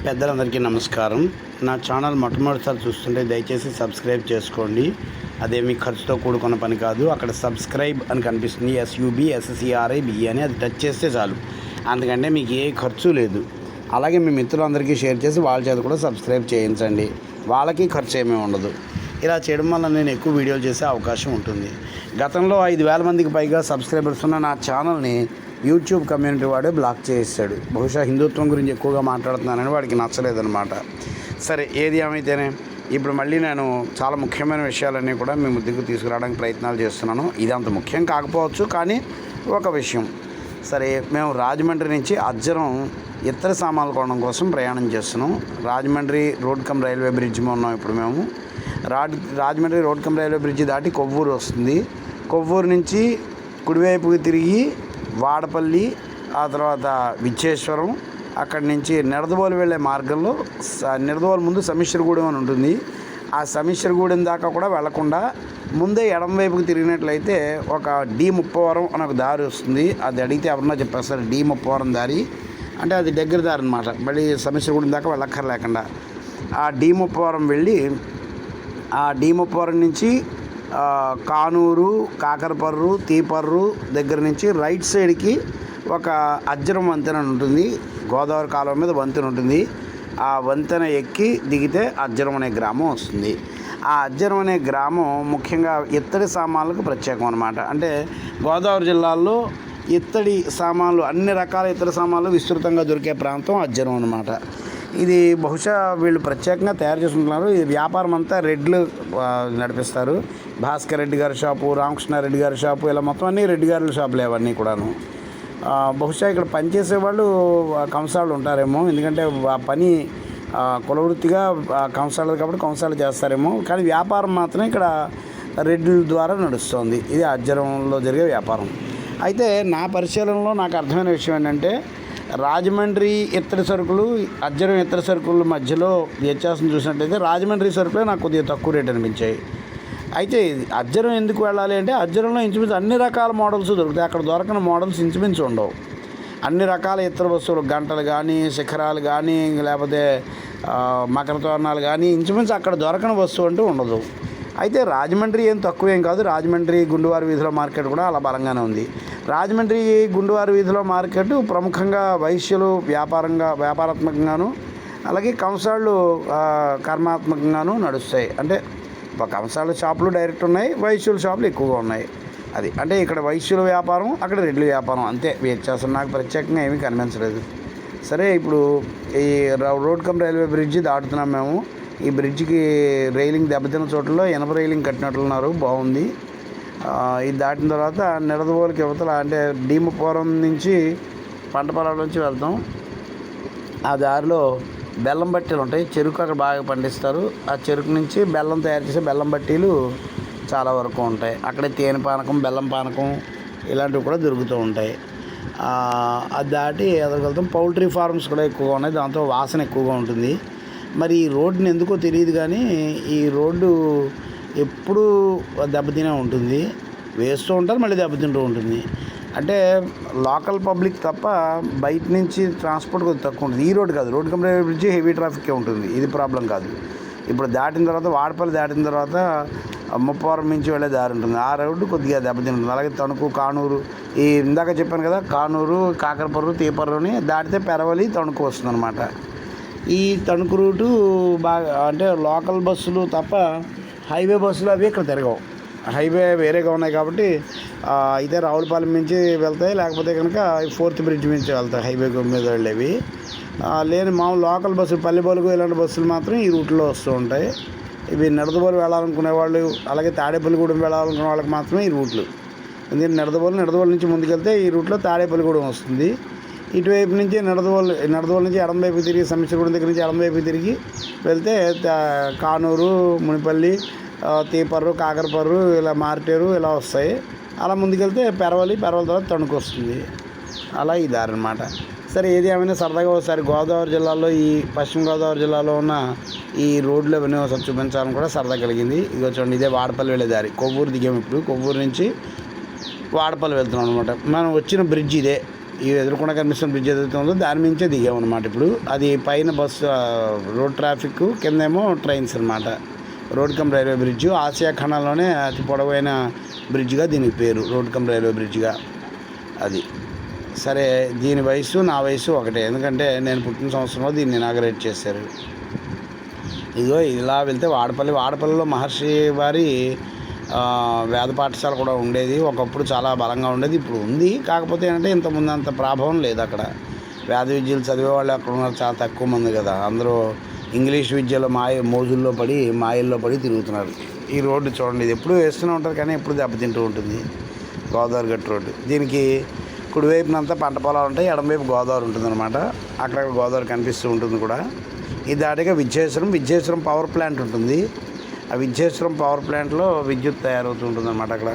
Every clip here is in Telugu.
పెద్దలందరికీ నమస్కారం. నా ఛానల్ మొట్టమొదటిసారి చూస్తుంటే దయచేసి సబ్స్క్రైబ్ చేసుకోండి. అదేమి ఖర్చుతో కూడుకున్న పని కాదు. అక్కడ సబ్స్క్రైబ్ అని కనిపిస్తుంది, SUBSCRIB అని, అది టచ్ చేస్తే చాలు. అందుకంటే మీకు ఏ ఖర్చు లేదు. అలాగే మీ మిత్రులందరికీ షేర్ చేసి వాళ్ళ చేత కూడా సబ్స్క్రైబ్ చేయించండి. వాళ్ళకి ఖర్చు ఏమీ ఉండదు. ఇలా చేయడం వల్ల నేను ఎక్కువ వీడియోలు చేసే అవకాశం ఉంటుంది. గతంలో 5,000 మందికి పైగా సబ్స్క్రైబర్స్ ఉన్న నా ఛానల్ని యూట్యూబ్ కమ్యూనిటీ వాడే బ్లాక్ చేసాడు. బహుశా హిందుత్వం గురించి ఎక్కువగా మాట్లాడుతున్నానని వాడికి నచ్చలేదన్నమాట. సరే, ఏది ఏమైతేనే ఇప్పుడు మళ్ళీ నేను చాలా ముఖ్యమైన విషయాలన్నీ కూడా మీ ముందుకు తీసుకురావడానికి ప్రయత్నాలు చేస్తున్నాను. ఇది అంత ముఖ్యం కాకపోవచ్చు, కానీ ఒక విషయం. సరే, మేము రాజమండ్రి నుంచి అజ్జరం ఇతర సామాన్లు కొనడం కోసం ప్రయాణం చేస్తున్నాం. Rajahmundry road cum railway bridge ఉన్నాం ఇప్పుడు మేము. Rajahmundry road cum railway bridge దాటి కొవ్వూరు వస్తుంది. కొవ్వూరు నుంచి కుడివైపుకి తిరిగి వాడపల్లి, ఆ తర్వాత విచ్చేశ్వరం, అక్కడి నుంచి నిడదవోలు వెళ్ళే మార్గంలో నిడదవోలు ముందు సమీశ్వరగూడెం అని ఉంటుంది. ఆ సమీశ్వరగూడెం దాకా కూడా వెళ్లకుండా ముందే ఎడం వైపుకి తిరిగినట్లయితే ఒక D30 అని ఒక దారి వస్తుంది. అది అడిగితే ఎవరన్నా చెప్పేస్తారు, D30 దారి అంటే అది దగ్గర దారి అనమాట. మళ్ళీ సమీశ్వరగూడెం దాకా వెళ్ళక్కర్లేకుండా ఆ D30 వెళ్ళి ఆ D30 నుంచి కానూరు, కాకరపర్రు, తీపర్రు దగ్గర నుంచి రైట్ సైడ్కి ఒక అజ్జరం వంతెన ఉంటుంది. గోదావరి కాలువ మీద వంతెన ఉంటుంది. ఆ వంతెన ఎక్కి దిగితే అజ్జరం అనే గ్రామం వస్తుంది. ఆ అజ్జరం అనే గ్రామం ముఖ్యంగా ఇత్తడి సామాన్లకు ప్రత్యేకం అనమాట. అంటే గోదావరి జిల్లాల్లో ఇత్తడి సామాన్లు, అన్ని రకాల ఇత్తడి సామాన్లు విస్తృతంగా దొరికే ప్రాంతం అజ్జరం అనమాట. ఇది బహుశా వీళ్ళు ప్రత్యేకంగా తయారు చేసుకుంటున్నారు. ఈ వ్యాపారం అంతా రెడ్లు నడిపిస్తారు. భాస్కర్ రెడ్డి గారి షాపు, రామకృష్ణారెడ్డి గారి షాపు, ఇలా మొత్తం అన్నీ రెడ్డి గారి షాపులు అవన్నీ కూడాను. బహుశా ఇక్కడ పనిచేసేవాళ్ళు కంసాళ్ళు ఉంటారేమో, ఎందుకంటే ఆ పని కులవృత్తిగా కంసాళ్ళు కాబట్టి కంసాళ్ళు చేస్తారేమో. కానీ వ్యాపారం మాత్రం ఇక్కడ రెడ్ల ద్వారా నడుస్తుంది. ఇది అజ్జరంలో జరిగే వ్యాపారం. అయితే నా పరిశీలనలో నాకు అర్థమైన విషయం ఏంటంటే, రాజమండ్రి ఇత్తడి సరుకులు, అజ్జరం ఇత్తడి సరుకుల మధ్యలో వ్యత్యాసం చూసినట్టయితే రాజమండ్రి సరుకులే నాకు కొద్దిగా తక్కువ రేట్ అనిపించాయి. అయితే అజ్జరం ఎందుకు వెళ్ళాలి అంటే, అజ్జరంలో ఇంచుమించు అన్ని రకాల మోడల్స్ దొరుకుతాయి. అక్కడ దొరకని మోడల్స్ ఇంచుమించు ఉండవు. అన్ని రకాల ఇతర వస్తువులు, గంటలు కానీ, శిఖరాలు కానీ, లేకపోతే మకర తోరణాలు కానీ, ఇంచుమించు అక్కడ దొరకని వస్తువు అంటూ ఉండదు. అయితే రాజమండ్రి ఏం తక్కువేం కాదు. రాజమండ్రి గుండువారి వీధిలో మార్కెట్ కూడా అలా బలంగానే ఉంది. రాజమండ్రి గుండువారి వీధిలో మార్కెట్ ప్రముఖంగా వైశ్యులు వ్యాపారాత్మకంగాను, అలాగే కంసాళ్ళు కర్మాత్మకంగాను నడుస్తాయి. అంటే కంసాళ్ళ షాపులు డైరెక్ట్ ఉన్నాయి, వైశ్యుల షాపులు ఎక్కువగా ఉన్నాయి. అది అంటే ఇక్కడ వైశ్యుల వ్యాపారం, అక్కడ రెడ్ల వ్యాపారం, అంతే వ్యత్యాసం. నాకు ప్రత్యేకంగా ఏమీ కనిపించలేదు. సరే, ఇప్పుడు ఈ రోడ్ కమ్ రైల్వే బ్రిడ్జి దాటుతున్నాం మేము. ఈ బ్రిడ్జికి రైలింగ్ దెబ్బతిన్న చోట్లలో ఇనప రైలింగ్ కట్టినట్లున్నారు, బాగుంది. ఇది దాటిన తర్వాత నిడదవోలుకి యువతల అంటే D30 నుంచి పంట పొలాల నుంచి వెళ్తాం. ఆ దారిలో బెల్లం బట్టీలు ఉంటాయి. చెరుకు అక్కడ బాగా పండిస్తారు. ఆ చెరుకు నుంచి బెల్లం తయారు చేసే బెల్లం బట్టీలు చాలా వరకు ఉంటాయి. అక్కడే తేనె పానకం, బెల్లం పానకం ఇలాంటివి కూడా దొరుకుతూ ఉంటాయి. అది దాటి ఎదురుకెళ్తాం. పౌల్ట్రీ ఫార్మ్స్ కూడా ఎక్కువగా ఉన్నాయి, దాంతో వాసన ఎక్కువగా ఉంటుంది. మరి ఈ రోడ్డుని ఎందుకో తెలియదు, కానీ ఈ రోడ్డు ఎప్పుడూ దెబ్బతినే ఉంటుంది. వేస్తూ ఉంటారు, మళ్ళీ దెబ్బతింటూ ఉంటుంది. అంటే లోకల్ పబ్లిక్ తప్ప బయట నుంచి ట్రాన్స్పోర్ట్ కొద్దిగా తక్కువ ఉంటుంది. ఈ రోడ్డు కాదు, road cum railway bridge heavy ట్రాఫిక్కే ఉంటుంది. ఇది ప్రాబ్లం కాదు. ఇప్పుడు దాటిన తర్వాత వాడపల్లి దాటిన తర్వాత 30 నుంచి వెళ్ళే దారి ఉంటుంది. ఆ రోడ్డు కొద్దిగా దెబ్బతింటుంది. అలాగే తణుకు, కానూరు, ఈ ఇందాక చెప్పాను కదా, కానూరు, కాకరపర్రు, తీపర్రుని దాటితే పెరవలి, తణుకు వస్తుంది అనమాట. ఈ తణుకు రూటు బాగా అంటే లోకల్ బస్సులు తప్ప హైవే బస్సులు అవి ఇక్కడ తిరగవు. హైవే వేరేగా ఉన్నాయి కాబట్టి అయితే రావులపాలెం నుంచి వెళ్తాయి, లేకపోతే కనుక 4th బ్రిడ్జ్ నుంచి వెళ్తాయి హైవే మీద వెళ్ళేవి. లేని మామూలు లోకల్ బస్సులు, పల్లెబలుగు ఇలాంటి బస్సులు మాత్రం ఈ రూట్లో వస్తూ ఉంటాయి. ఇవి నిడదవోలు వెళ్ళాలనుకునే వాళ్ళు, అలాగే తాడేపల్లిగూడెం వెళ్ళాలనుకునే వాళ్ళకి మాత్రమే ఈ రూట్లు. ఎందుకంటే నిడదవోలు నుంచి ముందుకెళ్తే ఈ రూట్లో తాడేపల్లిగూడెం వస్తుంది. ఇటువైపు నుంచి నిడదవోలు నుంచి ఎడం వైపు తిరిగి, సమీశ్వరగూడెం దగ్గర నుంచి ఎడం వైపు తిరిగి వెళ్తే కానూరు, మునిపల్లి, తీపర్రు, కాకరపర్రు, ఇలా మార్టేరు ఇలా వస్తాయి. అలా ముందుకెళ్తే పెరవలి తర్వాత తణుకు వస్తుంది. అలా ఈ దారి అనమాట. సరే, ఏది ఏమైనా సరదాగా ఒకసారి గోదావరి జిల్లాలో, ఈ పశ్చిమ గోదావరి జిల్లాలో ఉన్న ఈ రోడ్లు అవన్నీ ఒకసారి చూపించాలని కూడా సరదా కలిగింది. ఇదిగో చూడండి, ఇదే వాడపల్లి వెళ్ళే దారి. కొవ్వూరు దిగాము ఇప్పుడు. కొవ్వూరు నుంచి వాడపల్లి వెళ్తున్నాం అనమాట. మనం వచ్చిన బ్రిడ్జ్ ఇదే. ఈ ఎదురుకుండా కనిపిస్తున్న బ్రిడ్జ్ ఏదైతే ఉందో దాని మించే దిగామన్నమాట. ఇప్పుడు అది పైన బస్సు రోడ్ ట్రాఫిక్, కిందేమో ట్రైన్స్ అనమాట. Road cum railway bridge Asia ఖండంలోనే అతి పొడవైన బ్రిడ్జ్గా దీనికి పేరు, రోడ్ కమ్ రైల్వే బ్రిడ్జ్గా. అది సరే, దీని వయసు నా వయసు ఒకటే, ఎందుకంటే నేను పుట్టిన సంవత్సరంలో దీన్ని ఇనాగరేట్ చేశారు. ఇదిగో ఇలా వెళ్తే వాడపల్లిలో మహర్షి వారి వేద పాఠశాల కూడా ఉండేది. ఒకప్పుడు చాలా బలంగా ఉండేది, ఇప్పుడు ఉంది. కాకపోతే ఏంటంటే ఇంతకుముందు అంత ప్రాభవం లేదు అక్కడ. వేద విద్యలు చదివేవాళ్ళు అక్కడ ఉన్నారు చాలా తక్కువ మంది కదా. అందరూ ఇంగ్లీష్ విద్యలో మాయల్లో పడి తిరుగుతున్నారు. ఈ రోడ్డు చూడండి, ఇది ఎప్పుడు వేస్తూనే ఉంటుంది కానీ ఎప్పుడు దెబ్బతింటూ ఉంటుంది. గోదావరి గట్టు రోడ్డు. దీనికి కుడివైపునంతా పంట పొలాలు ఉంటాయి, ఎడమవైపు గోదావరి ఉంటుంది అనమాట. అక్కడక్కడ గోదావరి కనిపిస్తూ ఉంటుంది కూడా. ఇది దాటిగా విద్యేశ్వరం పవర్ ప్లాంట్ ఉంటుంది. ఆ విద్యేశ్వరం పవర్ ప్లాంట్లో విద్యుత్ తయారవుతూ ఉంటుంది అన్నమాట అక్కడ.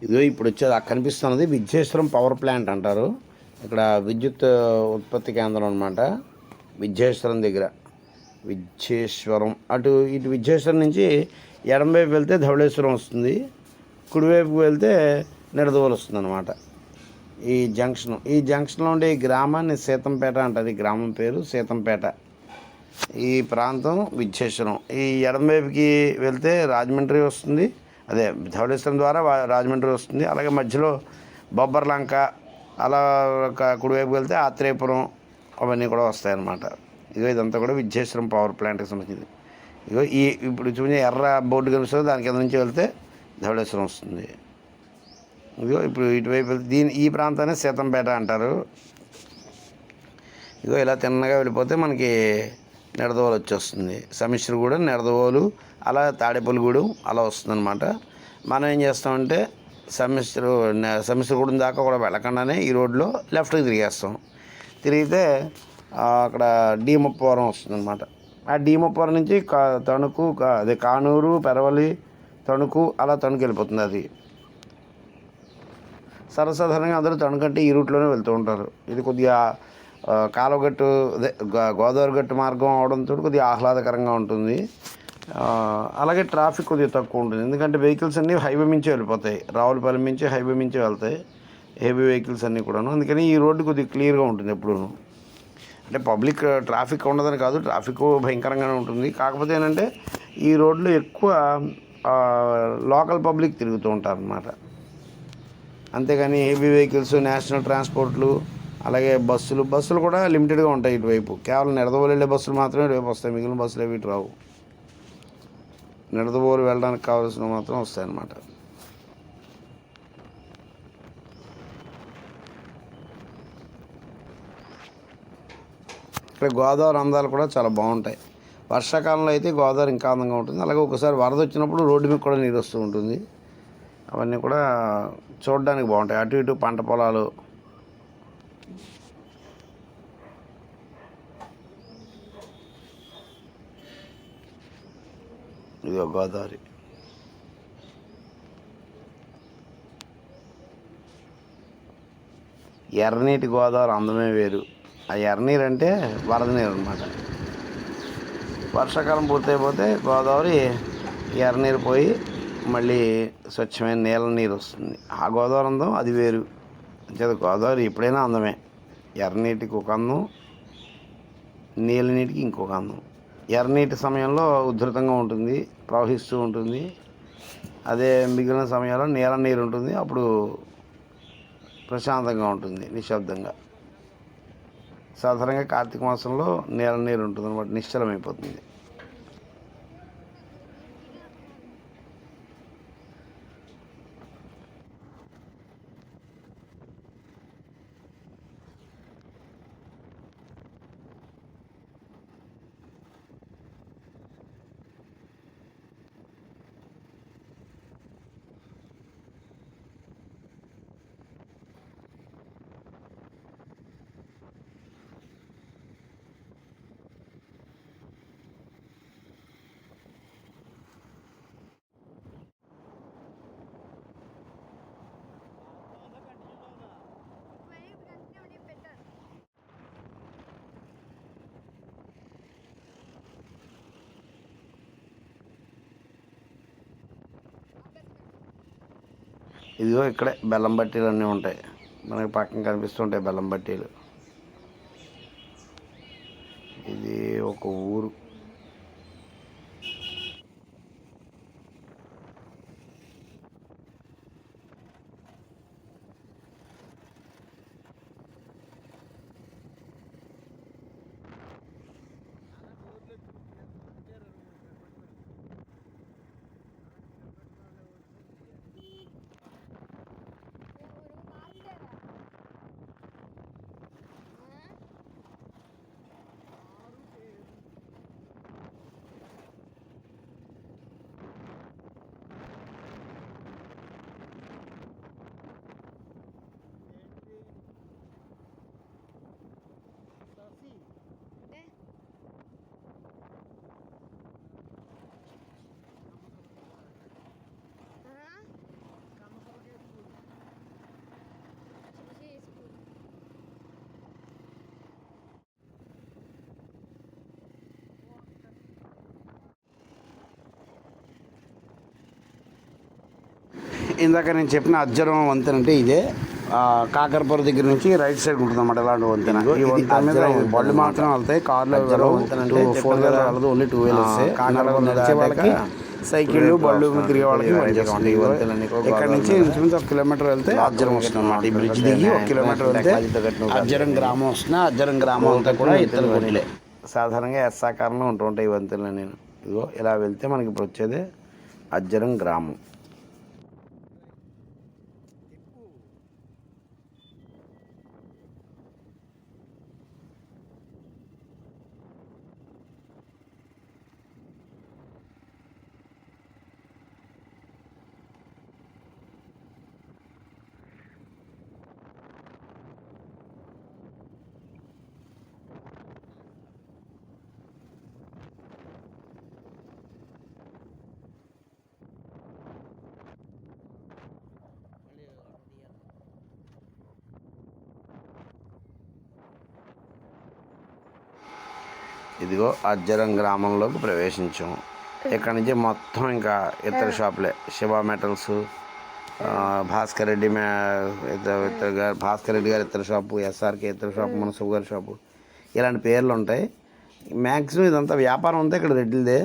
ఇదిగో ఇప్పుడు వచ్చేది అక్కడ కనిపిస్తున్నది విద్యేశ్వరం పవర్ ప్లాంట్ అంటారు. ఇక్కడ విద్యుత్ ఉత్పత్తి కేంద్రం అనమాట. విద్యేశ్వరం దగ్గర ఇటు విద్యేశ్వరం నుంచి ఎడమవైపు వెళ్తే ధవళేశ్వరం వస్తుంది, కుడివైపుకి వెళ్తే నిడదవోలు వస్తుంది అనమాట. ఈ జంక్షన్లో ఉండే ఈ గ్రామాన్ని సీతంపేట అంటారు. ఈ గ్రామం పేరు సీతంపేట. ఈ ప్రాంతం విద్యేశ్వరం. ఈ ఎడమవైపుకి వెళ్తే రాజమండ్రి వస్తుంది, అదే ధవళేశ్వరం ద్వారా రాజమండ్రి వస్తుంది. అలాగే మధ్యలో బొబ్బర్లంక, అలా కుడివైపు వెళ్తే ఆత్రేయపురం, అవన్నీ కూడా వస్తాయన్నమాట. ఇదంతా కూడా విద్యేశ్వరం పవర్ ప్లాంట్కి సంబంధించింది. ఇప్పుడు చూపించే ఎర్ర బోర్డు కనిపిస్తుంది, దాని కింద నుంచి వెళ్తే ధవళేశ్వరం వస్తుంది. ఇప్పుడు ఇటువైపు వెళ్తే ఈ ప్రాంతాన్ని సీతంపేట అంటారు. ఇలా తిన్నగా వెళ్ళిపోతే మనకి నిడదవోలు వచ్చేస్తుంది. సమిశ్రగూడెం, నిడదవోలు, అలా తాడేపల్లిగూడెం అలా వస్తుందన్నమాట. మనం ఏం చేస్తామంటే సమిశ్రగూడెం దాకా కూడా వెళ్ళకుండానే ఈ రోడ్లో లెఫ్ట్కి తిరిగితే అక్కడ D30 వస్తుందన్నమాట. ఆ D30 నుంచి తణుకు, అదే కానూరు, పెరవలి, తణుకు, అలా తణుకు వెళ్ళిపోతుంది. అది సర్వసాధారణంగా అందరూ తణుకంటే ఈ రూట్లోనే వెళ్తూ ఉంటారు. ఇది కొద్దిగా కాలువగట్టు, అదే గోదావరి గట్టు మార్గం అవడంతో కొద్దిగా ఆహ్లాదకరంగా ఉంటుంది. అలాగే ట్రాఫిక్ కొద్దిగా తక్కువ ఉంటుంది, ఎందుకంటే వెహికల్స్ అన్నీ హైవే మించి వెళ్ళిపోతాయి. రావులపల్లి మించి హైవే మించి వెళ్తాయి హెవీ వెహికల్స్ అన్నీ కూడాను. అందుకని ఈ రోడ్డు కొద్దిగా క్లియర్గా ఉంటుంది ఎప్పుడూ. అంటే పబ్లిక్ ట్రాఫిక్ ఉండదని కాదు, ట్రాఫిక్ భయంకరంగానే ఉంటుంది. కాకపోతే ఏంటంటే ఈ రోడ్లో ఎక్కువ లోకల్ పబ్లిక్ తిరుగుతూ ఉంటారు అన్నమాట. అంతేగాని హెవీ వెహికల్స్, నేషనల్ ట్రాన్స్పోర్ట్లు, అలాగే బస్సులు కూడా లిమిటెడ్గా ఉంటాయి ఇటువైపు. కేవలం నిడదవోలు వెళ్ళే బస్సులు మాత్రమే ఇటువైపు వస్తాయి, మిగిలిన బస్సులు ఏవి ఇటు రావు. నిడదవోలు వెళ్ళడానికి కావాల్సినవి మాత్రం వస్తాయన్నమాట. ఇక్కడ గోదావరి అందాలు కూడా చాలా బాగుంటాయి. వర్షాకాలంలో అయితే గోదావరి ఇంకా అందంగా ఉంటుంది. అలాగే ఒకసారి వరద వచ్చినప్పుడు రోడ్డు మీద కూడా నీరు వస్తూ ఉంటుంది. అవన్నీ కూడా చూడడానికి బాగుంటాయి. అటు ఇటు పంట పొలాలు. ఇదిగో గోదావరి. ఎర్రనీటి గోదావరి అందమే వేరు. ఆ ఎర్రనీరు అంటే వరద నీరు అనమాట. వర్షాకాలం పూర్తయిపోతే గోదావరి ఎర్రనీరు పోయి మళ్ళీ స్వచ్ఛమైన నీళ్ళ నీరు వస్తుంది. ఆ గోదావరి అందం అది వేరు. అంతే, గోదావరి ఎప్పుడైనా అందమే. ఎర్రనీటికి ఒక అందం, నీళ్ళ నీటికి ఇంకొక అందం. ఎర్రనీటి సమయంలో ఉధృతంగా ఉంటుంది, ప్రవహిస్తూ ఉంటుంది. అదే మిగిలిన సమయంలో నీళ్ళ నీరు ఉంటుంది, అప్పుడు ప్రశాంతంగా ఉంటుంది, నిశ్శబ్దంగా. సాధారణంగా కార్తీక మాసంలో నీళ్ళ నీరు ఉంటుంది అన్నమాట, నిశ్చలమైపోతుంది. ఇదిగో ఇక్కడే బెల్లం బట్టీలు అన్నీ ఉంటాయి, మనకి పక్కన కనిపిస్తుంటాయి బెల్లం బట్టీలు. ఇది ఒక ఊరు. ఇందాక నేను చెప్పిన అజ్జరం వంతెన అంటే ఇదే. కాకరపుర దగ్గర నుంచి రైట్ సైడ్ ఉంటుంది అన్నమాట ఇలాంటి వంతెన. ఈ వంతెన మీద బళ్ళు మాత్రం వెళ్తాయి, కార్లు వంతెన అంటే 4 వీలర్ వెళ్ళదు, ఓన్లీ 2 వీలర్స్. కాకరపుర నడిచే వాళ్ళకి, సైకిళ్ళు బళ్ళు తిరిగే వాళ్ళకి ఈ వంతెన. ఇక్కడ నుంచి ఇంచుమించు 1 కిలోమీటర్ వెళ్తే అజ్జరం వస్తుంది అన్నమాట. ఈ బ్రిడ్జ్ దిగి 1 కిలోమీటర్ వెళ్తే అజ్జరం గ్రామం వస్తుంది. అజ్జరం గ్రామం అంతా కూడా ఇతర గుడ్లే. సాధారణంగా ఎస్సాకారంలో ఉంటుంటాయి ఈ వంతెనలు. నేను ఇదిగో ఇలా వెళ్తే మనకి ఇప్పుడు వచ్చేది అజ్జరం గ్రామం. ఇదిగో అజ్జరం గ్రామంలోకి ప్రవేశించాము. ఇక్కడ నుంచి మొత్తం ఇంకా ఇతర షాపులే. శివ మెటల్స్, భాస్కర్ రెడ్డి గారి ఇతర షాపు, ఎస్ఆర్కే ఇతర షాపు, మనసు గారి షాపు, ఇలాంటి పేర్లు ఉంటాయి. మ్యాక్సిమం ఇదంతా వ్యాపారం అంతా ఇక్కడ రెడ్డిదే.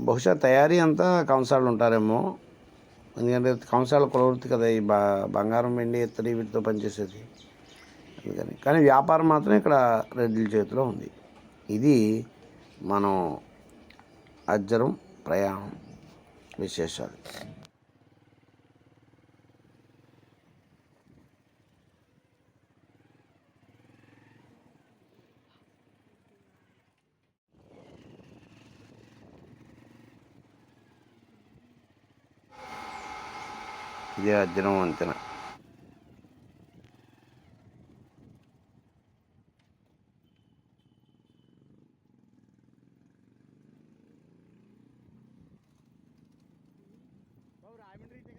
బహుశా తయారీ అంతా కంసాళ్ళు ఉంటారేమో. ఎందుకంటే కంసాల కులవృత్తి కదా ఈ బంగారం, వెండి, ఇత్తడి వీటితో పనిచేసేది. అందుకని కానీ వ్యాపారం మాత్రం ఇక్కడ రెడ్డిల చేతిలో ఉంది. ఇది మనం అజ్జరం ప్రయాణం విశేషాలు. ఇదే అజ్జరం వంతెన. రాజమండ్రి